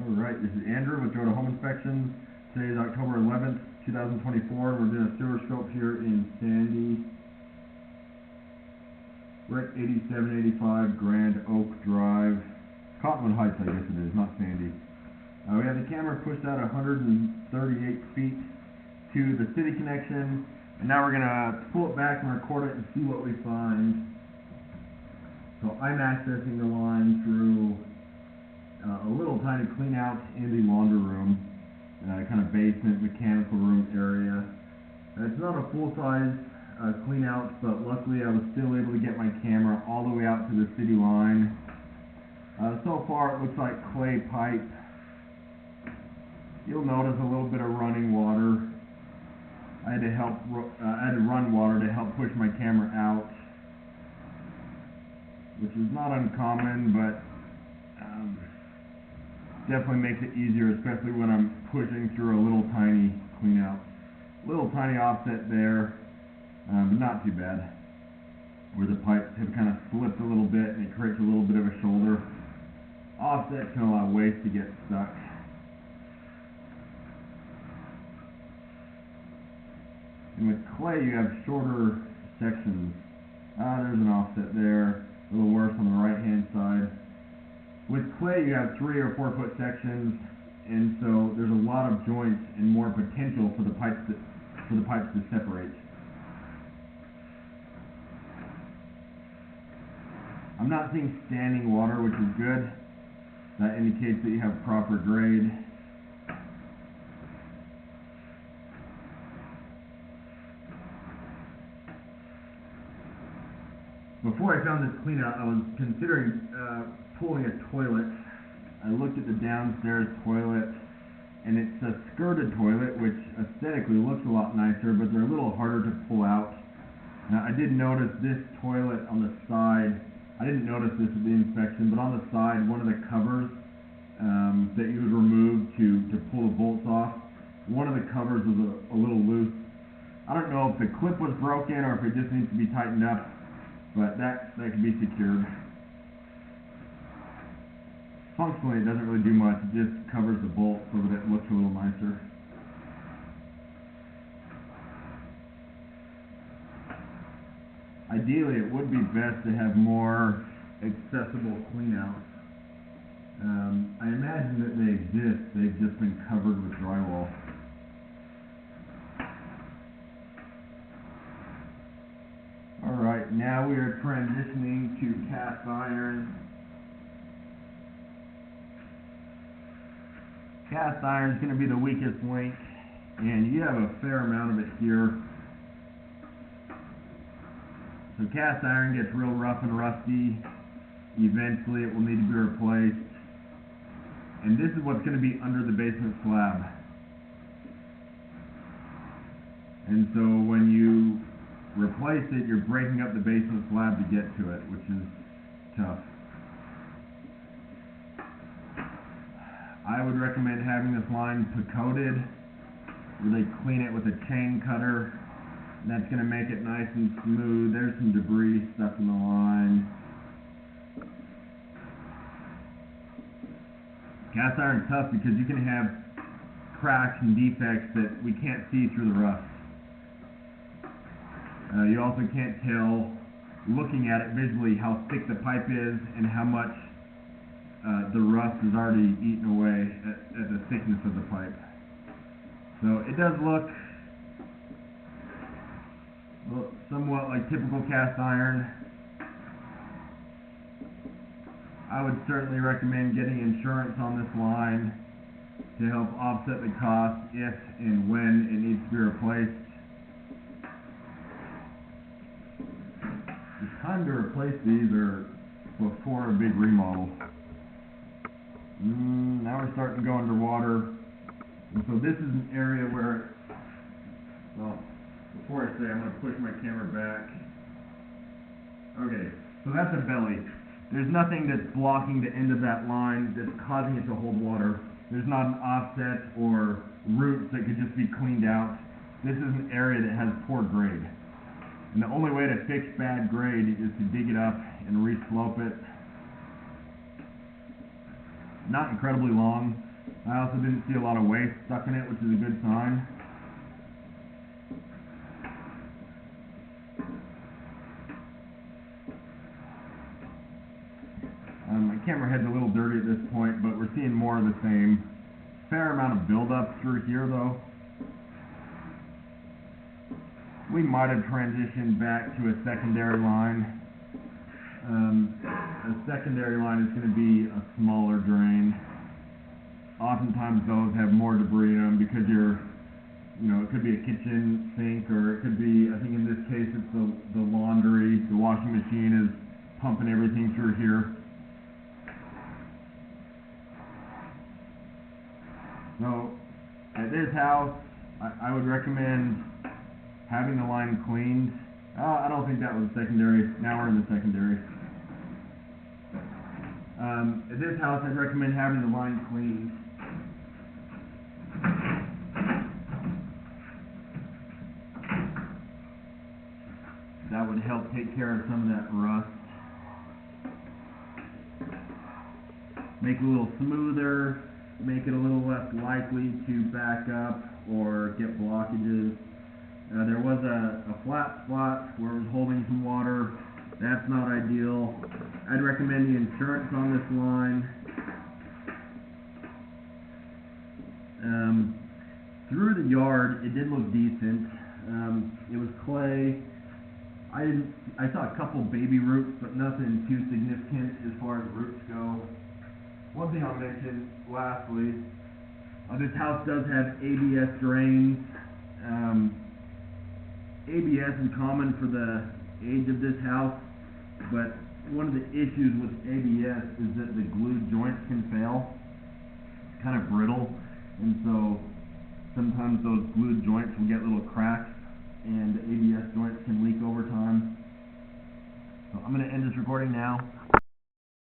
Alright, this is Andrew with Joda Home Inspections. Today is October 11th, 2024. We're doing a sewer scope here in Sandy. We're at 8785 Grand Oak Drive. Cottonwood Heights, I guess it is, not Sandy. We have the camera pushed out 138 feet to the city connection. And now we're going to pull it back and record it and see what we find. So I'm accessing the line through a little tiny clean out in the laundry room, kind of basement mechanical room area. It's not a full-size clean out, but luckily I was still able to get my camera all the way out to the city line. So far it looks like clay pipe. You'll notice a little bit of running water. I had to run water to help push my camera out, which is not uncommon, but definitely makes it easier, especially when I'm pushing through a little tiny clean out. Little tiny offset there, but not too bad, where the pipes have kind of slipped a little bit and it creates a little bit of a shoulder. Offset can allow waste to get stuck. And with clay you have shorter sections. There's an offset there, a little worse on the right hand side. With clay you have 3 or 4 foot sections, and so there's a lot of joints and more potential for the pipes to separate. I'm not seeing standing water, which is good. That indicates that you have proper grade. Before I found this cleanout, I was considering pulling a toilet. I looked at the downstairs toilet, and it's a skirted toilet, which aesthetically looks a lot nicer, but they're a little harder to pull out. Now, I did notice this toilet on the side. I didn't notice this at the inspection, but on the side, one of the covers that you would remove to pull the bolts off, one of the covers was a little loose. I don't know if the clip was broken or if it just needs to be tightened up, but that can be secured. Functionally, it doesn't really do much. It just covers the bolt so that it looks a little nicer. Ideally, it would be best to have more accessible cleanouts. I imagine that they exist. They've just been covered with drywall. Alright, now we are transitioning to cast iron. Cast iron is going to be the weakest link, and you have a fair amount of it here. So cast iron gets real rough and rusty. Eventually it will need to be replaced. And this is what's going to be under the basement slab. And so when you replace it, you're breaking up the basement slab to get to it, which is tough. I would recommend having this line coated, where they clean it with a chain cutter, and that's going to make it nice and smooth. There's some debris stuck in the line. Cast iron's tough because you can have cracks and defects that we can't see through the rust. You also can't tell, looking at it visually, how thick the pipe is and how much the rust has already eaten away at the thickness of the pipe. So it does look somewhat like typical cast iron. I would certainly recommend getting insurance on this line to help offset the cost if and when it needs to be replaced. The time to replace these are before a big remodel. Now we're starting to go underwater. And so this is an area where, well, before I say, I'm going to push my camera back. Okay, so that's a belly. There's nothing that's blocking the end of that line that's causing it to hold water. There's not an offset or roots that could just be cleaned out. This is an area that has poor grade. And the only way to fix bad grade is to dig it up and re-slope it. Not incredibly long. I also didn't see a lot of waste stuck in it, which is a good sign. My camera head's a little dirty at this point, but we're seeing more of the same. Fair amount of buildup through here though. We might have transitioned back to a secondary line. A secondary line is going to be a smaller drain. Oftentimes those have more debris in them because it could be a kitchen sink, or it could be, I think in this case it's the laundry. The washing machine is pumping everything through here. So at this house, I would recommend having the line cleaned. I don't think that was secondary. Now we're in the secondary. At this house, I'd recommend having the line cleaned. That would help take care of some of that rust. Make it a little smoother, make it a little less likely to back up or get blockages. There was a flat spot where it was holding some water. That's not ideal. I'd recommend the insurance on this line. Through the yard, it did look decent. It was clay. I saw a couple baby roots, but nothing too significant as far as roots go. One thing I'll mention lastly, this house does have ABS drains. ABS is common for the age of this house, but one of the issues with ABS is that the glued joints can fail. It's kind of brittle, and so sometimes those glued joints will get little cracks, and the ABS joints can leak over time. So I'm going to end this recording now.